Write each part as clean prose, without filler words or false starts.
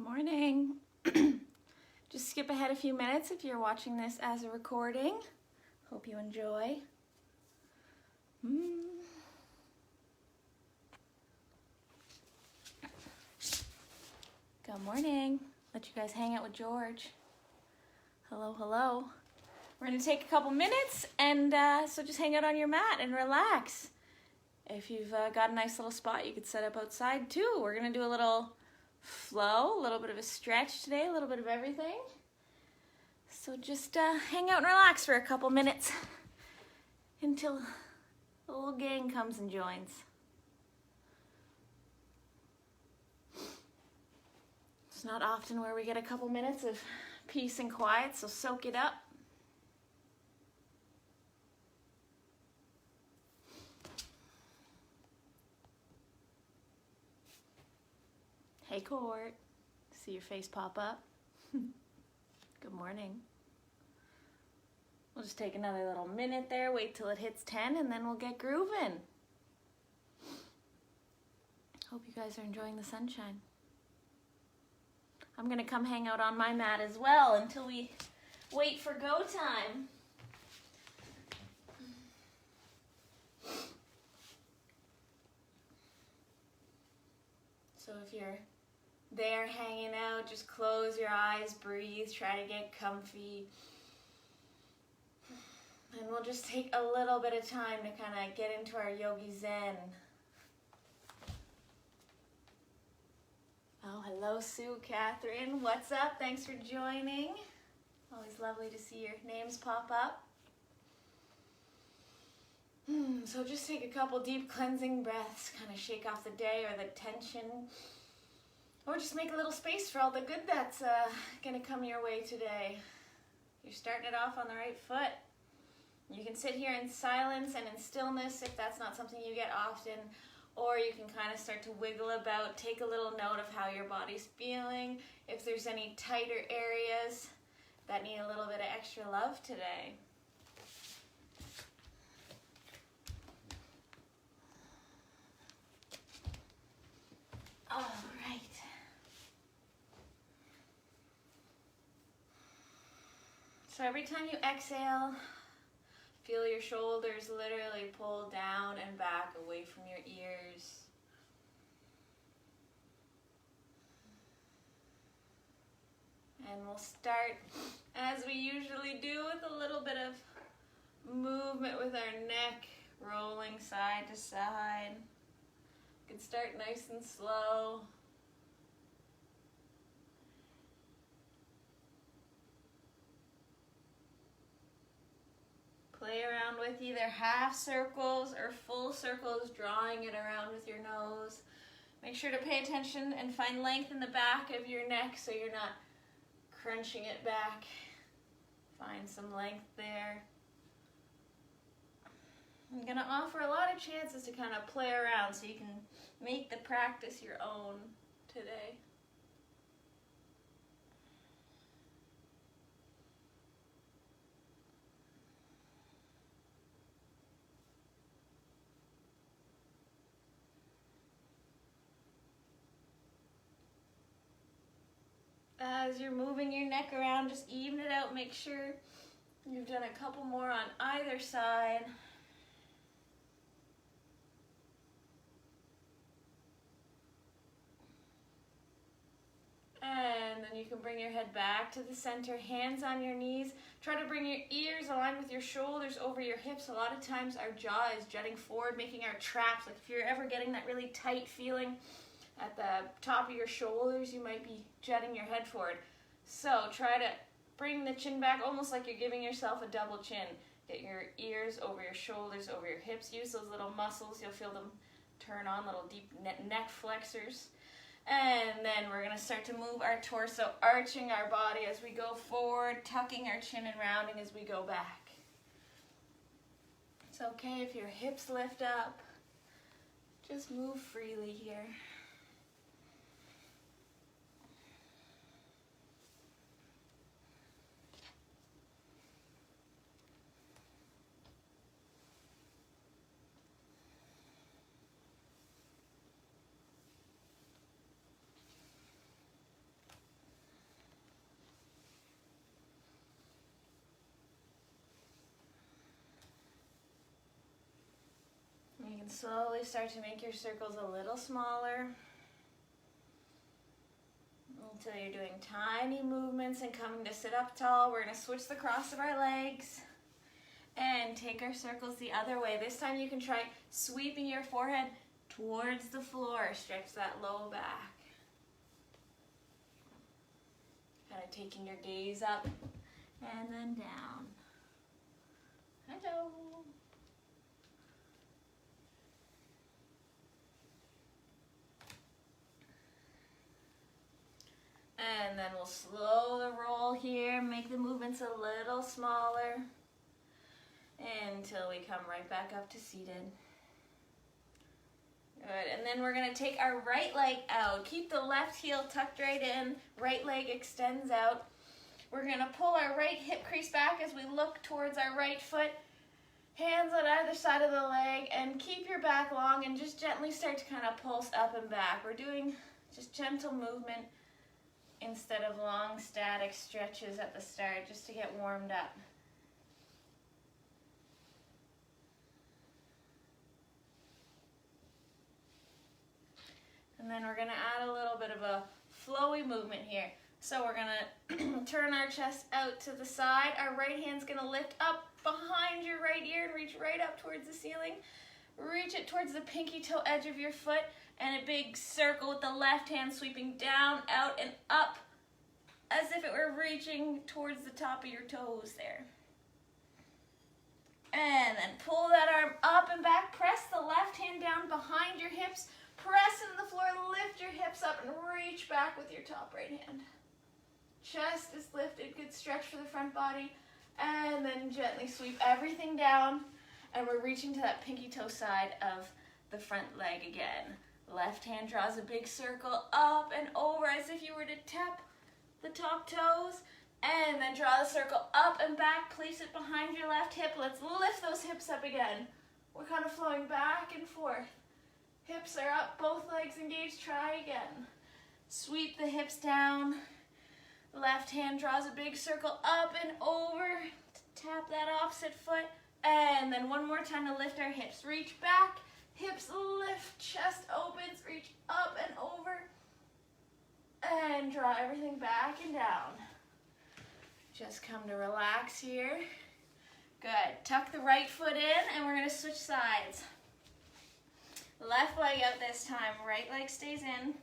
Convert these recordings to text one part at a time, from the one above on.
Morning. Just skip ahead a few minutes if you're watching this as a recording. Hope you enjoy. Good morning. Let you guys hang out with George. Hello, hello. We're going to take a couple minutes and so just hang out on your mat and relax. If you've got a nice little spot, you could set up outside too. We're going to do a little flow, a little bit of a stretch today, a little bit of everything. So just hang out and relax for a couple minutes until the little gang comes and joins. It's not often where we get a couple minutes of peace and quiet, so soak it up. Hey, Court. See your face pop up. Good morning. We'll just take another little minute there, wait till it hits 10, and then we'll get grooving. Hope you guys are enjoying the sunshine. I'm going to come hang out on my mat as well until we wait for go time. So if you're there hanging out, just close your eyes, breathe, try to get comfy. And we'll just take a little bit of time to kind of get into our yogi zen. Oh, hello, Sue, Catherine. What's up? Thanks for joining. Always lovely to see your names pop up. So just take a couple deep cleansing breaths, kind of shake off the day or the tension. Or just make a little space for all the good that's going to come your way today. You're starting it off on the right foot. You can sit here in silence and in stillness if that's not something you get often. Or you can kind of start to wiggle about, take a little note of how your body's feeling. If there's any tighter areas that need a little bit of extra love today. All right. So every time you exhale, feel your shoulders literally pull down and back away from your ears. And we'll start, as we usually do, with a little bit of movement with our neck, rolling side to side. You can start nice and slow. Play around with either half circles or full circles, drawing it around with your nose. Make sure to pay attention and find length in the back of your neck so you're not crunching it back. Find some length there. I'm going to offer a lot of chances to kind of play around so you can make the practice your own today. As you're moving your neck around, just even it out. Make sure you've done a couple more on either side. And then you can bring your head back to the center, hands on your knees. Try to bring your ears aligned with your shoulders over your hips. A lot of times our jaw is jutting forward, making our traps. Like if you're ever getting that really tight feeling at the top of your shoulders, you might be jutting your head forward. So try to bring the chin back, almost like you're giving yourself a double chin. Get your ears over your shoulders, over your hips. Use those little muscles. You'll feel them turn on, little deep neck flexors. And then we're going to start to move our torso, arching our body as we go forward, tucking our chin and rounding as we go back. It's okay if your hips lift up. Just move freely here. And slowly start to make your circles a little smaller until you're doing tiny movements and coming to sit up tall. We're going to switch the cross of our legs and take our circles the other way. This time you can try sweeping your forehead towards the floor. Stretch that low back. Kind of taking your gaze up and then down. Hello. And then we'll slow the roll here, make the movements a little smaller until we come right back up to seated. Good, and then we're gonna take our right leg out. Keep the left heel tucked right in, right leg extends out. We're gonna pull our right hip crease back as we look towards our right foot. Hands on either side of the leg, and keep your back long and just gently start to kind of pulse up and back. We're doing just gentle movement instead of long static stretches at the start, just to get warmed up. And then we're gonna add a little bit of a flowy movement here. So we're gonna turn our chest out to the side. Our right hand's gonna lift up behind your right ear and reach right up towards the ceiling. Reach it towards the pinky toe edge of your foot, and a big circle with the left hand sweeping down, out, and up as if it were reaching towards the top of your toes there. And then pull that arm up and back. Press the left hand down behind your hips. Press into the floor, lift your hips up, and reach back with your top right hand. Chest is lifted, good stretch for the front body. And then gently sweep everything down, and we're reaching to that pinky toe side of the front leg again. Left hand draws a big circle up and over as if you were to tap the top toes, and then draw the circle up and back. Place it behind your left hip. Let's lift those hips up again. We're kind of flowing back and forth. Hips are up, both legs engaged. Try again. Sweep the hips down. Left hand draws a big circle up and over to tap that opposite foot. And then one more time to lift our hips. Reach back, hips lift, chest opens, reach up and over. And draw everything back and down. Just come to relax here. Good. Tuck the right foot in, and we're going to switch sides. Left leg out this time, right leg stays in.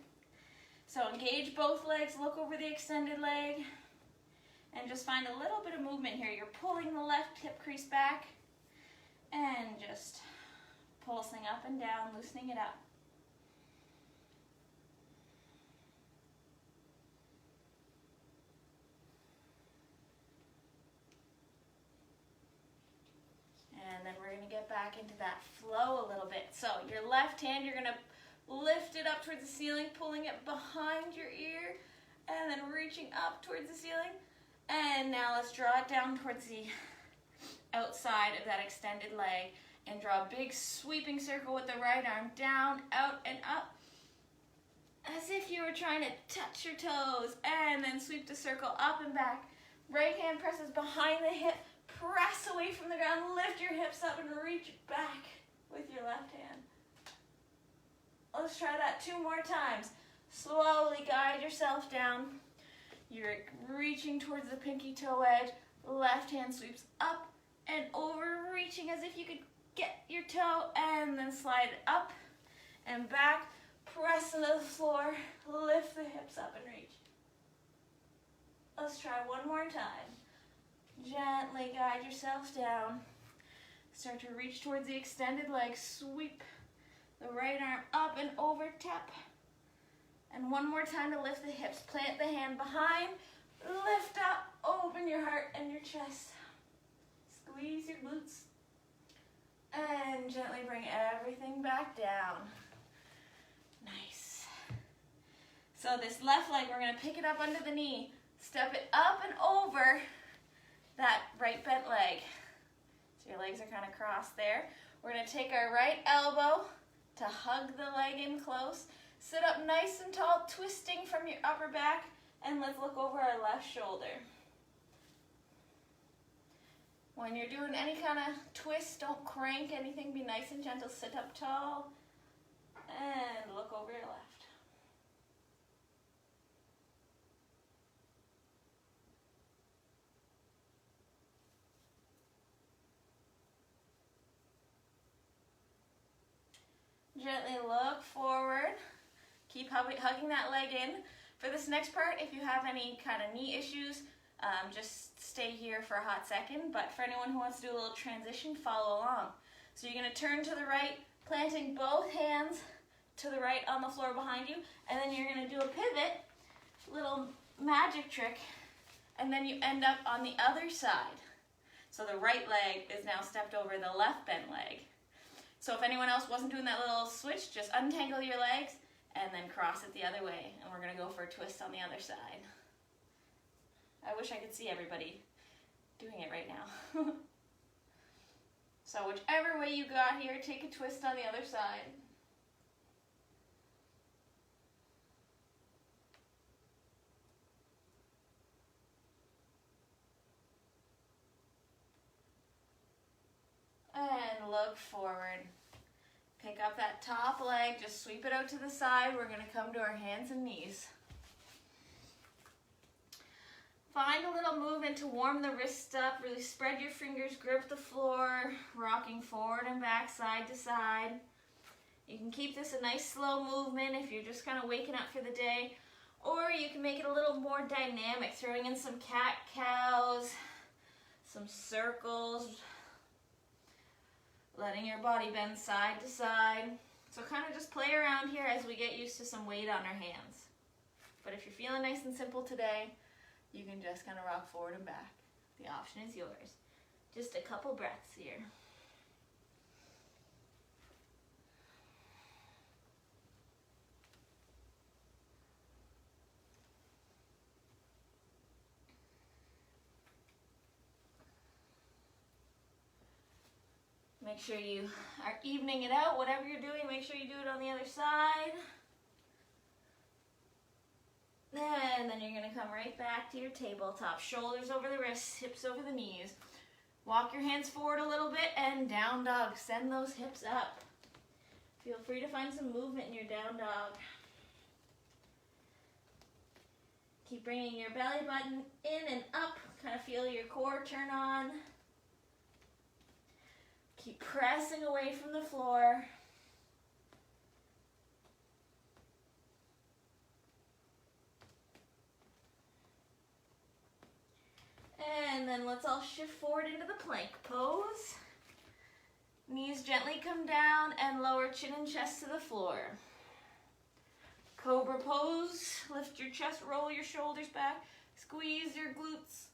So engage both legs, look over the extended leg, and just find a little bit of movement here. You're pulling the left hip crease back and just pulsing up and down, loosening it up. And then we're going to get back into that flow a little bit. So your left hand, you're going to lift it up towards the ceiling, pulling it behind your ear, and then reaching up towards the ceiling. And now let's draw it down towards the outside of that extended leg, and draw a big sweeping circle with the right arm down, out, and up, as if you were trying to touch your toes. And then sweep the circle up and back. Right hand presses behind the hip. Press away from the ground, lift your hips up and reach back with your left hand. Let's try that 2 more times. Slowly guide yourself down. You're reaching towards the pinky toe edge. Left hand sweeps up and over, reaching as if you could get your toe, and then slide it up and back. Press into the floor, lift the hips up and reach. Let's try 1 more time. Gently guide yourself down. Start to reach towards the extended leg. Sweep the right arm up and over, tap. And 1 more time to lift the hips. Plant the hand behind. Lift up, open your heart and your chest. Squeeze your glutes. And gently bring everything back down. Nice. So this left leg, we're going to pick it up under the knee. Step it up and over that right bent leg. So your legs are kind of crossed there. We're going to take our right elbow to hug the leg in close. Sit up nice and tall, twisting from your upper back, and let's look over our left shoulder. When you're doing any kind of twist, don't crank anything. Be nice and gentle. Sit up tall and look over your left. Gently look forward. Keep hugging that leg in. For this next part, if you have any kind of knee issues, just stay here for a hot second. But for anyone who wants to do a little transition, follow along. So you're going to turn to the right, planting both hands to the right on the floor behind you. And then you're going to do a pivot, little magic trick. And then you end up on the other side. So the right leg is now stepped over the left bent leg. So if anyone else wasn't doing that little switch, just untangle your legs and then cross it the other way. And we're going to go for a twist on the other side. I wish I could see everybody doing it right now. So whichever way you got here, take a twist on the other side. And look forward. Pick up that top leg, just sweep it out to the side. We're going to come to our hands and knees. Find a little movement to warm the wrists up. Really spread your fingers, grip the floor, rocking forward and back, side to side. You can keep this a nice slow movement if you're just kind of waking up for the day. Or you can make it a little more dynamic, throwing in some cat-cows, some circles, letting your body bend side to side. So kind of just play around here as we get used to some weight on our hands. But if you're feeling nice and simple today, you can just kind of rock forward and back. The option is yours. Just a couple breaths here. Make sure you are evening it out. Whatever you're doing, make sure you do it on the other side. And then you're going to come right back to your tabletop. Shoulders over the wrists, hips over the knees. Walk your hands forward a little bit and down dog. Send those hips up. Feel free to find some movement in your down dog. Keep bringing your belly button in and up. Kind of feel your core turn on. Keep pressing away from the floor. And then let's all shift forward into the plank pose. Knees gently come down and lower chin and chest to the floor. Cobra pose. Lift your chest, roll your shoulders back, squeeze your glutes,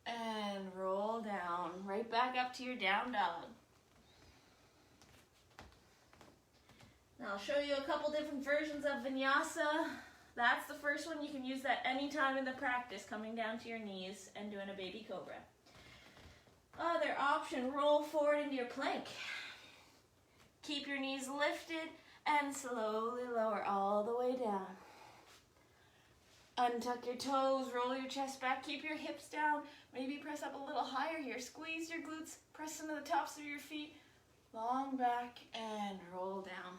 and roll down. Right back up to your down dog. Now I'll show you a couple different versions of Vinyasa. That's the first one. You can use that anytime in the practice, coming down to your knees and doing a baby cobra. Other option, roll forward into your plank. Keep your knees lifted and slowly lower all the way down. Untuck your toes, roll your chest back, keep your hips down. Maybe press up a little higher here. Squeeze your glutes, press into the tops of your feet. Long back and roll down.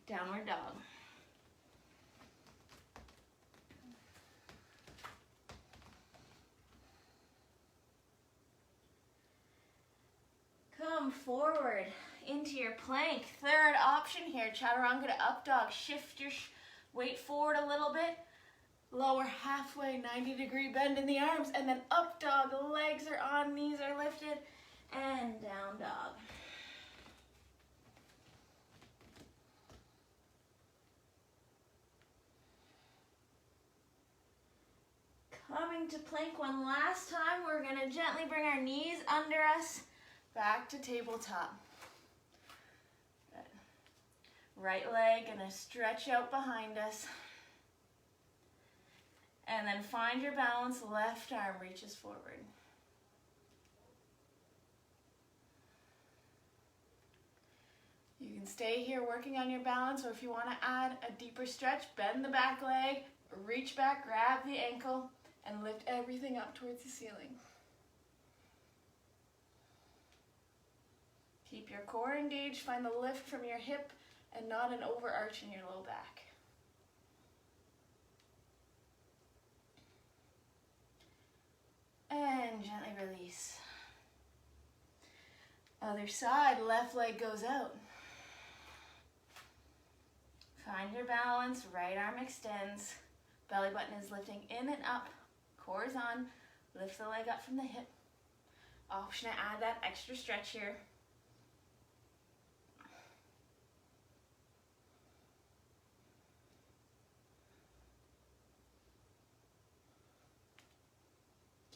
Downward dog. Come forward into your plank. Third option here, Chaturanga Up Dog. Shift your weight forward a little bit. Lower halfway, 90-degree bend in the arms, and then up dog. The legs are on, knees are lifted, and down dog. Coming to plank one last time, we're going to gently bring our knees under us, back to tabletop. Good. Right leg going to stretch out behind us. And then find your balance, left arm reaches forward. You can stay here working on your balance, or if you want to add a deeper stretch, bend the back leg, reach back, grab the ankle, and lift everything up towards the ceiling. Keep your core engaged, find the lift from your hip and not an overarch in your low back. And gently release. Other side, left leg goes out. Find your balance, right arm extends. Belly button is lifting in and up. Core is on. Lift the leg up from the hip. Option to add that extra stretch here.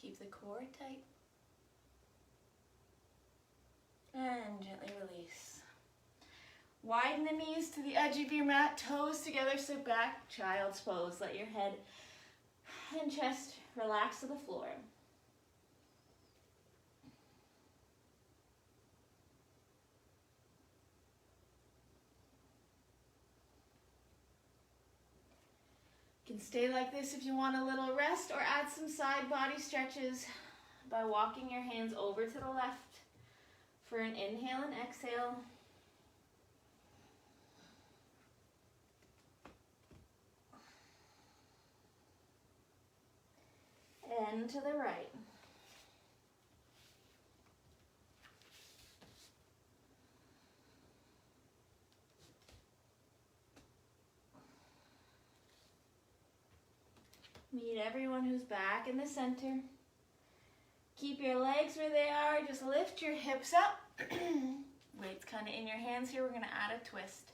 Keep the core tight. And gently release. Widen the knees to the edge of your mat, toes together, sit back, child's pose. Let your head and chest relax to the floor. You can stay like this if you want a little rest, or add some side body stretches by walking your hands over to the left for an inhale and exhale. And to the right. Meet everyone who's back in the center. Keep your legs where they are. Just lift your hips up. Weight's kind of in your hands here. We're going to add a twist.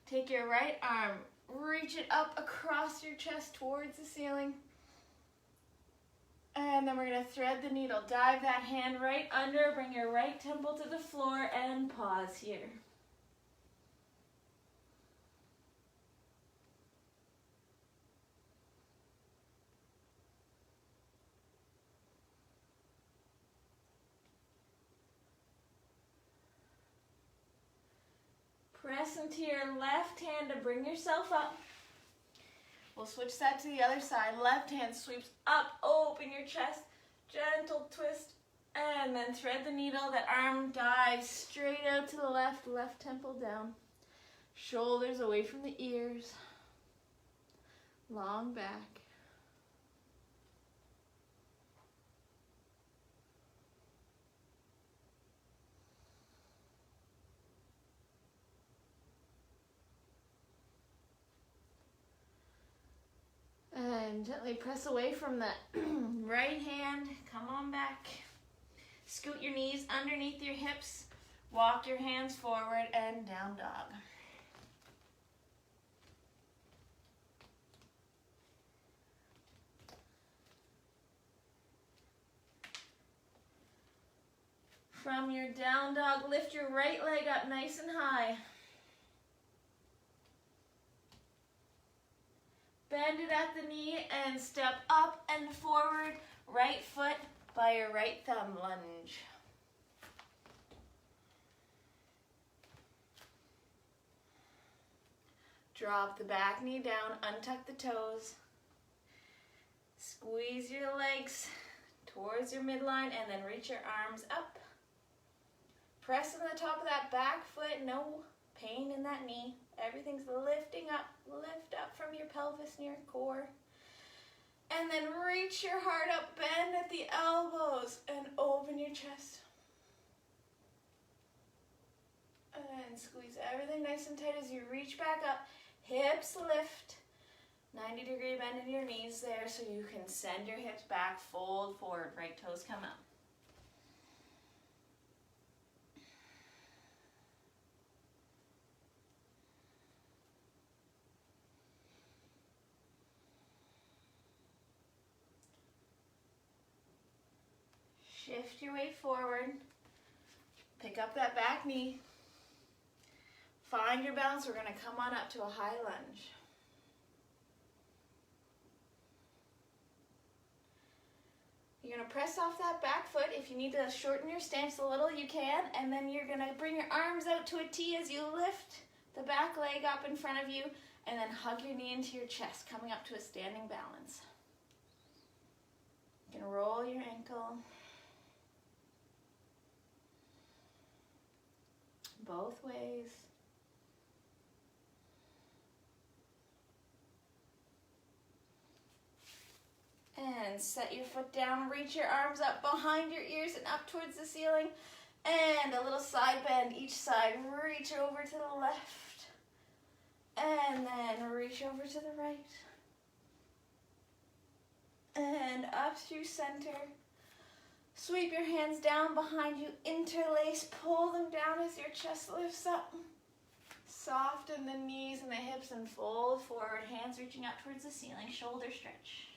Take your right arm, reach it up across your chest towards the ceiling. And then we're going to thread the needle. Dive that hand right under. Bring your right temple to the floor and pause here. Press into your left hand to bring yourself up. We'll switch that to the other side. Left hand sweeps up, open your chest, gentle twist, and then thread the needle. That arm dives straight out to the left, left temple down. Shoulders away from the ears. Long back. And gently press away from that right hand. Come on back. Scoot your knees underneath your hips. Walk your hands forward and down dog. From your down dog, lift your right leg up nice and high. Bend it at the knee and step up and forward. Right foot by your right thumb, lunge. Drop the back knee down, untuck the toes. Squeeze your legs towards your midline and then reach your arms up. Press on the top of that back foot, no pain in that knee. Everything's lifting up. Lift up from your pelvis near core. And then reach your heart up, bend at the elbows, and open your chest. And squeeze everything nice and tight as you reach back up. Hips lift. 90-degree bend in your knees there so you can send your hips back, fold forward, right toes come up. Shift your weight forward. Pick up that back knee. Find your balance. We're going to come on up to a high lunge. You're going to press off that back foot. If you need to shorten your stance a little, you can. And then you're going to bring your arms out to a T as you lift the back leg up in front of you. And then hug your knee into your chest, coming up to a standing balance. You can roll your ankle. both ways. And set your foot down, reach your arms up behind your ears and up towards the ceiling. And a little side bend each side. Reach over to the left. And then reach over to the right. And up through center. Sweep your hands down behind you, interlace, pull them down as your chest lifts up. Soften the knees and the hips and fold forward, hands reaching out towards the ceiling, shoulder stretch.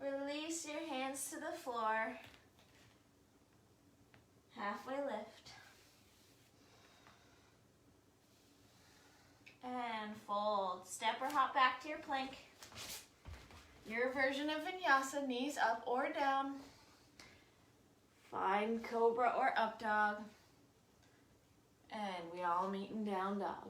Release your hands to the floor. Halfway lift. And fold. Step or hop back to your plank. Your version of Vinyasa, knees up or down. Find Cobra or Up Dog. And we all meet in Down Dog.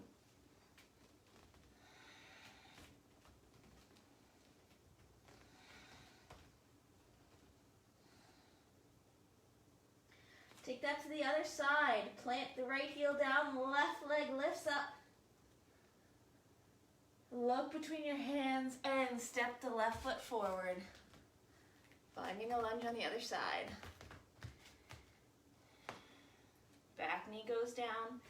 Take that to the other side. Plant the right heel down, left leg lifts up. Look between your hands and step the left foot forward. Finding a lunge on the other side. Back knee goes down.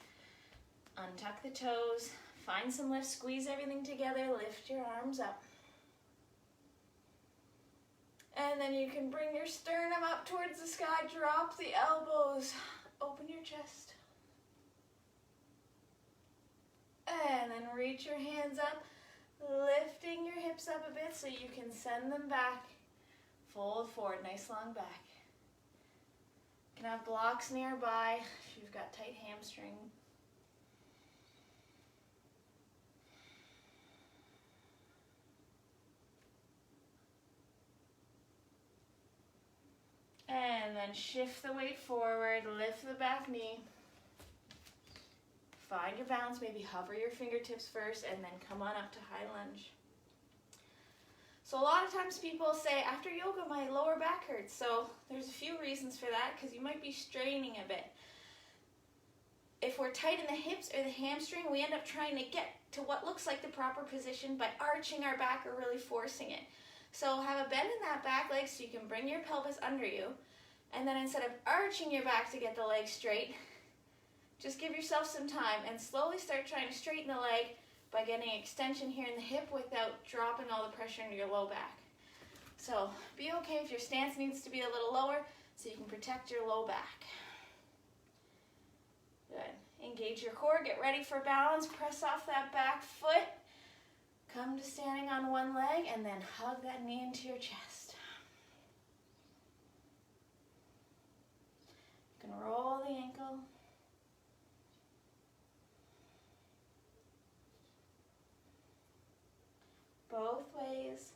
Untuck the toes. Find some lift, squeeze everything together, lift your arms up. And then you can bring your sternum up towards the sky, drop the elbows, open your chest. And then reach your hands up, lifting your hips up a bit so you can send them back. Fold forward, nice long back. You can have blocks nearby if you've got tight hamstring. And then shift the weight forward, lift the back knee. Find your balance, maybe hover your fingertips first and then come on up to high lunge. So a lot of times people say, after yoga, my lower back hurts. So there's a few reasons for that, because you might be straining a bit. If we're tight in the hips or the hamstring, we end up trying to get to what looks like the proper position by arching our back or really forcing it. So have a bend in that back leg so you can bring your pelvis under you. And then instead of arching your back to get the leg straight, just give yourself some time and slowly start trying to straighten the leg by getting extension here in the hip without dropping all the pressure into your low back. So be okay if your stance needs to be a little lower so you can protect your low back. Good. Engage your core, get ready for balance, press off that back foot. Come to standing on one leg and then hug that knee into your chest. You can roll the ankle. Both ways.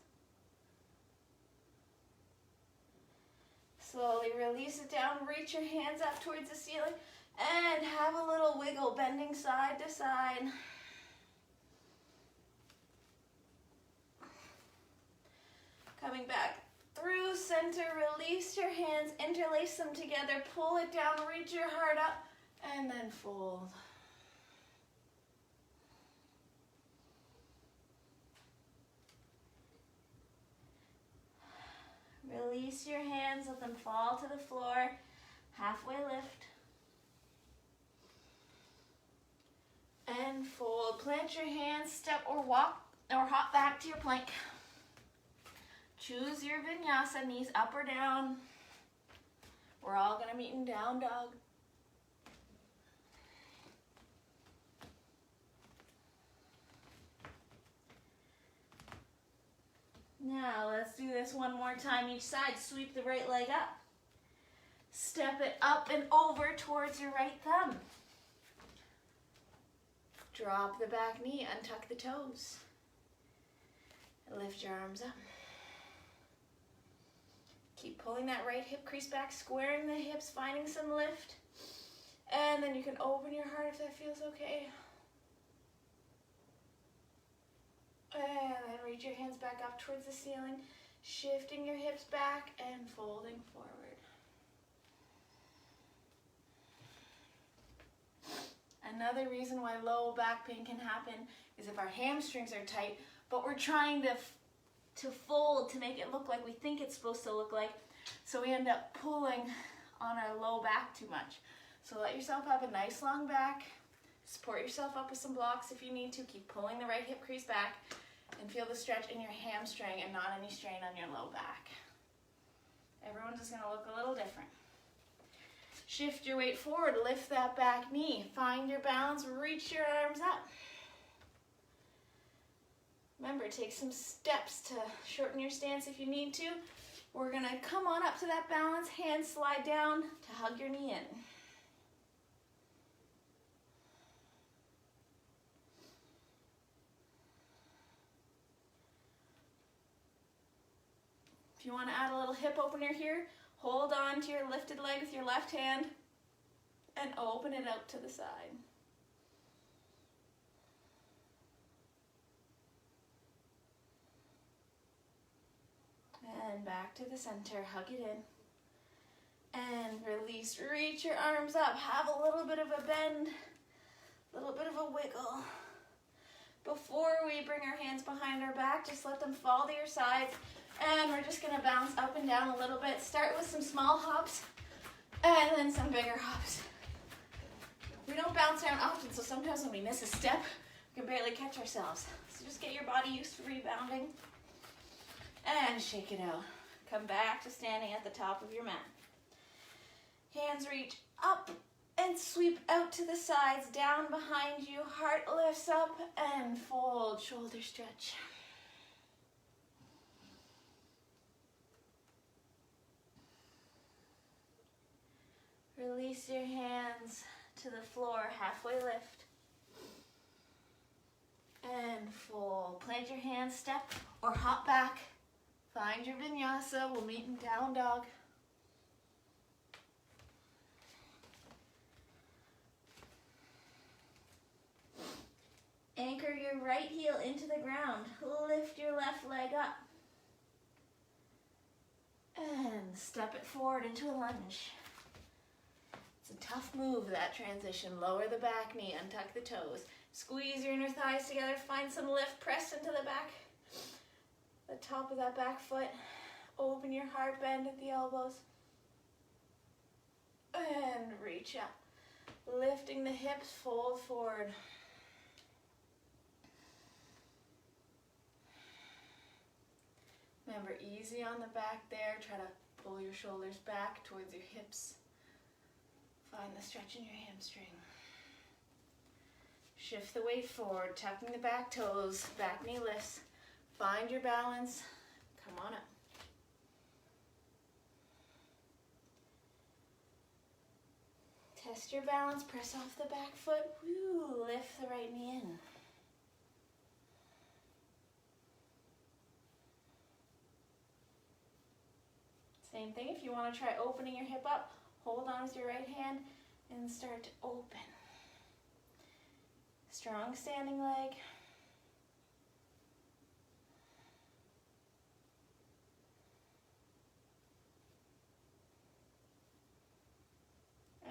Slowly release it down, reach your hands up towards the ceiling and have a little wiggle, bending side to side. Coming back through center, release your hands, interlace them together, pull it down, reach your heart up, and then fold. Release your hands, let them fall to the floor, halfway lift. And fold. Plant your hands, step or walk or hop back to your plank. Choose your Vinyasa, knees up or down. We're all going to meet in Down Dog. Now let's do this one more time each side. Sweep the right leg up. Step it up and over towards your right thumb. Drop the back knee, untuck the toes. Lift your arms up. Keep pulling that right hip crease back, squaring the hips, finding some lift. And then you can open your heart if that feels okay. And then reach your hands back up towards the ceiling. Shifting your hips back and folding forward. Another reason why low back pain can happen is if our hamstrings are tight, but we're trying to fold to make it look like we think it's supposed to look like, so we end up pulling on our low back too much. So let yourself have a nice long back. Support yourself up with some blocks if you need to. Keep pulling the right hip crease back and feel the stretch in your hamstring and not any strain on your low back. Everyone's just going to look a little different. Shift your weight forward, lift that back knee. Find your balance, reach your arms up. Remember, take some steps to shorten your stance if you need to. We're going to come on up to that balance, hands slide down to hug your knee in. If you want to add a little hip opener here, hold on to your lifted leg with your left hand and open it out to the side. And back to the center, hug it in. And release, reach your arms up, have a little bit of a bend, a little bit of a wiggle. Before we bring our hands behind our back, just let them fall to your sides. And we're just gonna bounce up and down a little bit. Start with some small hops and then some bigger hops. We don't bounce around often, so sometimes when we miss a step, we can barely catch ourselves. So just get your body used to rebounding. And shake it out. Come back to standing at the top of your mat. Hands reach up and sweep out to the sides, down behind you. Heart lifts up and fold, shoulder stretch. Release your hands to the floor, halfway lift. And fold. Plant your hands, step or hop back. Find your Vinyasa. We'll meet in down dog. Anchor your right heel into the ground. Lift your left leg up. And step it forward into a lunge. It's a tough move, that transition. Lower the back knee, untuck the toes. Squeeze your inner thighs together. Find some lift. Press into the back. The top of that back foot. Open your heart, bend at the elbows. And reach up. Lifting the hips, fold forward. Remember, easy on the back there. Try to pull your shoulders back towards your hips. Find the stretch in your hamstring. Shift the weight forward, tucking the back toes, back knee lifts. Find your balance. Come on up. Test your balance, press off the back foot. Woo, lift the right knee in. Same thing, if you want to try opening your hip up, hold on with your right hand and start to open. Strong standing leg.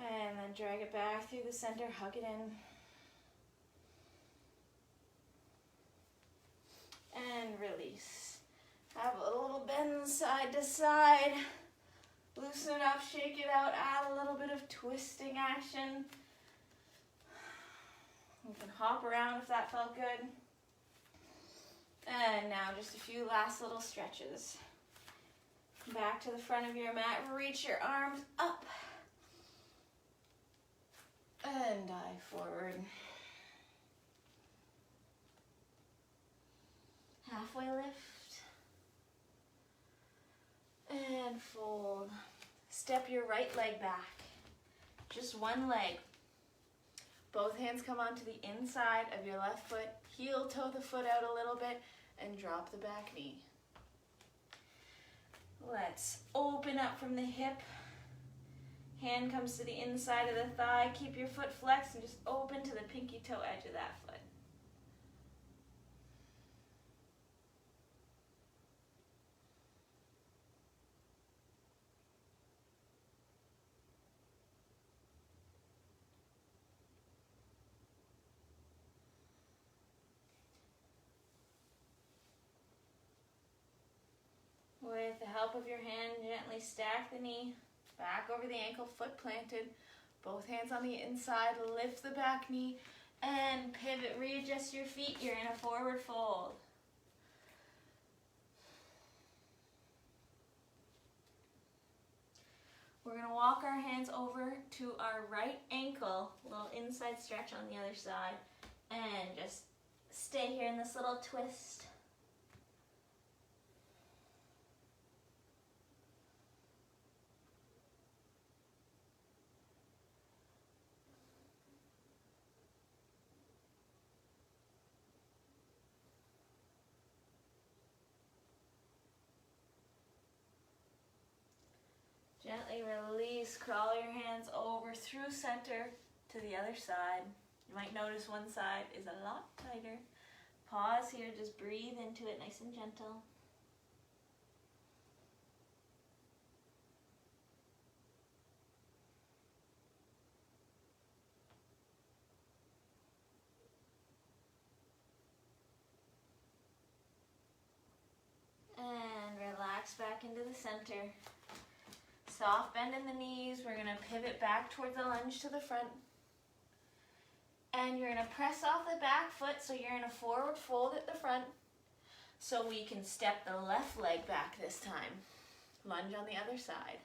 And then drag it back through the center, hug it in. And release. Have a little bend side to side. Loosen it up, shake it out, add a little bit of twisting action. You can hop around if that felt good. And now just a few last little stretches. Back to the front of your mat, reach your arms up. And dive forward. Halfway lift. And fold. Step your right leg back. Just one leg. Both hands come onto the inside of your left foot. Heel toe the foot out a little bit and drop the back knee. Let's open up from the hip. Hand comes to the inside of the thigh. Keep your foot flexed and just open to the pinky toe edge of that foot. top of your hand, gently stack the knee, back over the ankle, foot planted, both hands on the inside, lift the back knee, and pivot, readjust your feet. You're in a forward fold. We're gonna walk our hands over to our right ankle, a little inside stretch on the other side, and just stay here in this little twist. Gently release, crawl your hands over through center to the other side. You might notice one side is a lot tighter. Pause here, just breathe into it nice and gentle. And relax back into the center. Soft bend in the knees. We're going to pivot back towards the lunge to the front. And you're going to press off the back foot so you're in a forward fold at the front. So we can step the left leg back this time. Lunge on the other side.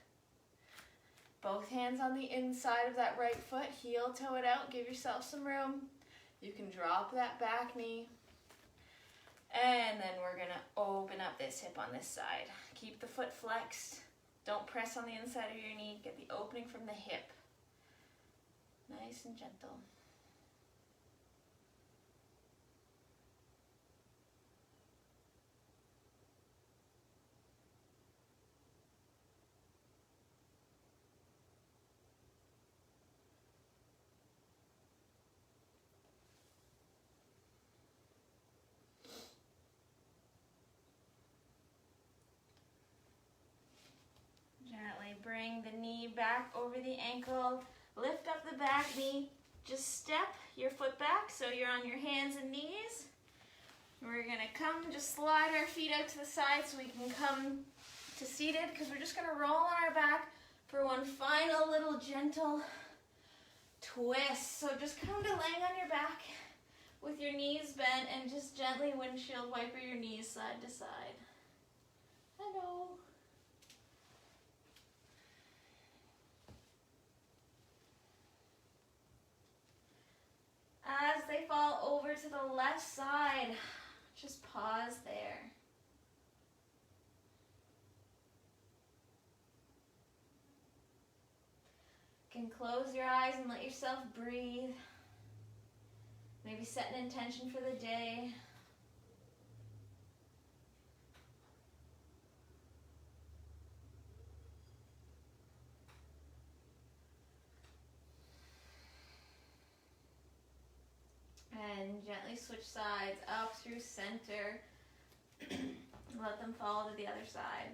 Both hands on the inside of that right foot. Heel toe it out. Give yourself some room. You can drop that back knee. And then we're going to open up this hip on this side. Keep the foot flexed. Don't press on the inside of your knee. Get the opening from the hip. Nice and gentle. Gently bring the knee back over the ankle. Lift up the back knee. Just step your foot back so you're on your hands and knees. We're going to come, just slide our feet out to the side so we can come to seated, because we're just going to roll on our back for one final little gentle twist. So just come to laying on your back with your knees bent and just gently windshield wiper your knees side to side. Hello. As they fall over to the left side, just pause there. You can close your eyes and let yourself breathe. Maybe set an intention for the day. And gently switch sides up through center. Let them fall to the other side.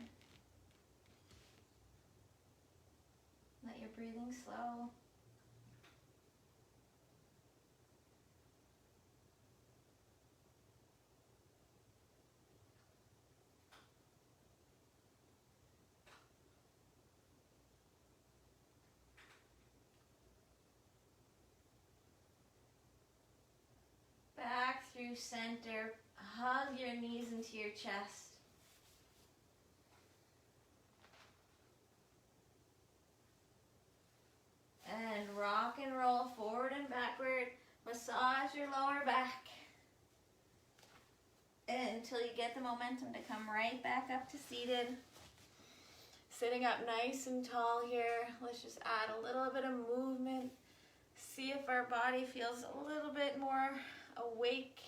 Let your breathing slow. Back through center. Hug your knees into your chest. And rock and roll forward and backward. Massage your lower back until you get the momentum to come right back up to seated. Sitting up nice and tall here. Let's just add a little bit of movement. See if our body feels a little bit more awake,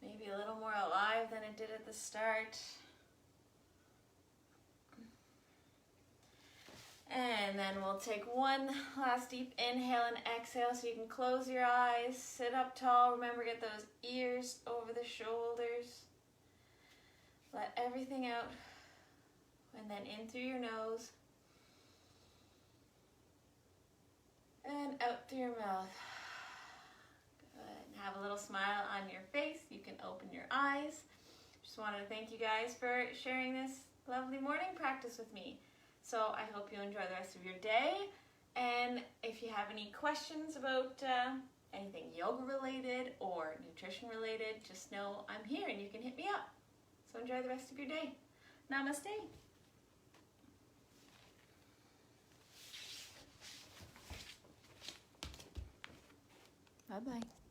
maybe a little more alive than it did at the start. And then we'll take one last deep inhale and exhale so you can close your eyes, sit up tall. Remember, get those ears over the shoulders. Let everything out, and then in through your nose and out through your mouth. Good. Have a little smile on your face. You can open your eyes. Just wanted to thank you guys for sharing this lovely morning practice with me. So I hope you enjoy the rest of your day. And if you have any questions about anything yoga related or nutrition related, just know I'm here and you can hit me up. So enjoy the rest of your day. Namaste. Bye-bye.